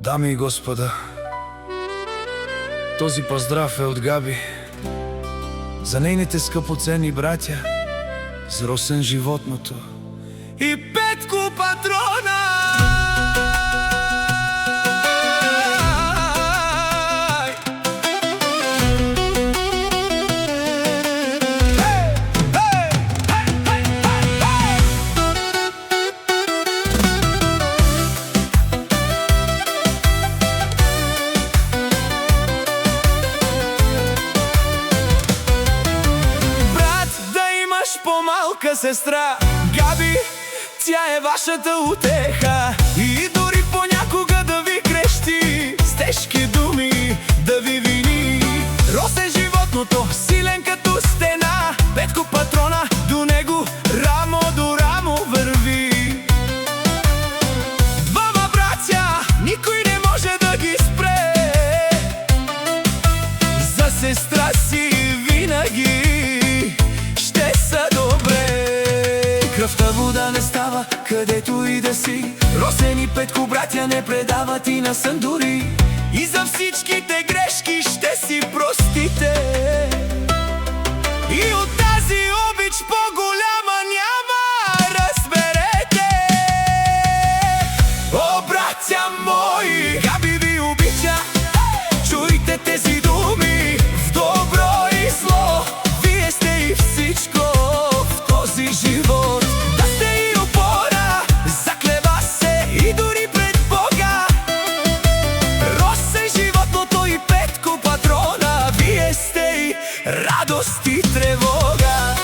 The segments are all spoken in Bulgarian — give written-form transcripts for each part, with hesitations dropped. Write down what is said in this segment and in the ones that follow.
Дами и господа, този поздрав е от Габи за нейните скъпоценни братя, за Росен животното и Петко патрона. По-малка сестра Габи, тя е вашата утеха и дори понякога да ви крещи с тежки думи, да ви вини. Росен животното, силен като стена, Петко патрона, до него рамо до рамо върви. Двама братя, никой не може да ги спре, за сестра си винаги кръвта вода не става, където и да си. Росен и Петко братя не предават и на сън дори, и за всичките грешки ще си простите. И от тази обич по-голяма няма, разберете. О, братя мои, Габи ви обича, чуйте тези думи в добро и зло. Вие сте и всичко в този живот. Радост и тревога.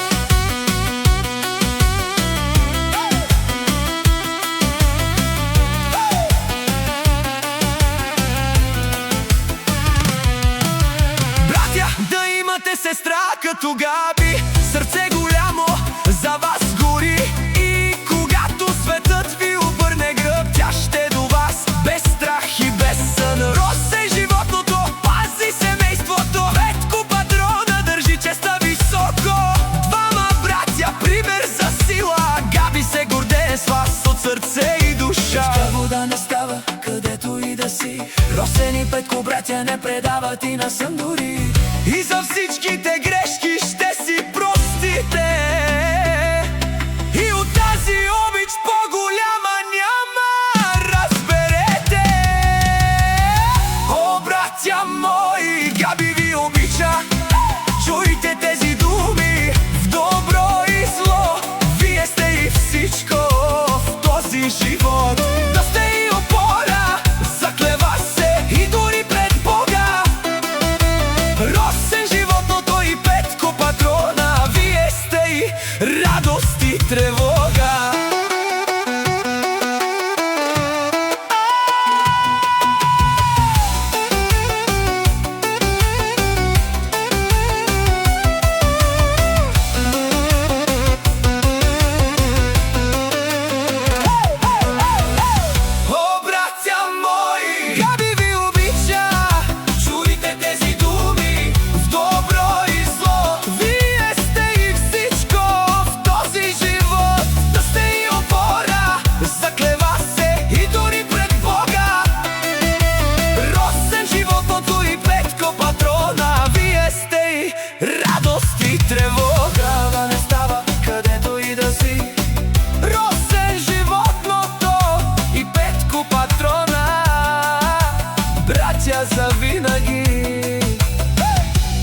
Братя, да имате сестра като Габи, сърце голямо за вас гори, и когато светът ви обърне гръб, тя ще до вас без страх и без сън. Росен животното пази семейството, Петко патрона държи честа високо. Двама братя, пример за сила, Габи се гордее с вас от сърце и душа. Кръвта вода не става, където и да си. Росен и Петко братя не предават и на сън дори, и за всичките грешки ще си простите. И от тази обич по-голяма няма, разберете. О, братя мои, Габи ви обича, чуйте тези думи в добро и зло. Вие сте и всичко в този живот. Да сте и опора, заклева се и дори пред Бога. Росен животното и Петко патрона, вие сте и радост и тревога. Радост и тревога не става, където и да си. Росен животното и Петко патрона, братя завинаги.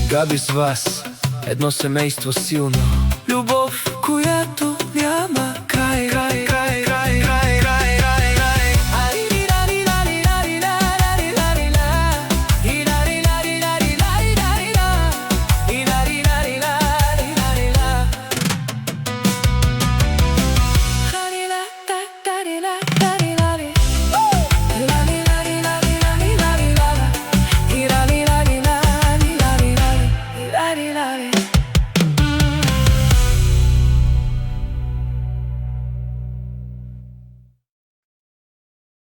Габи с вас, едно семейство силно, любов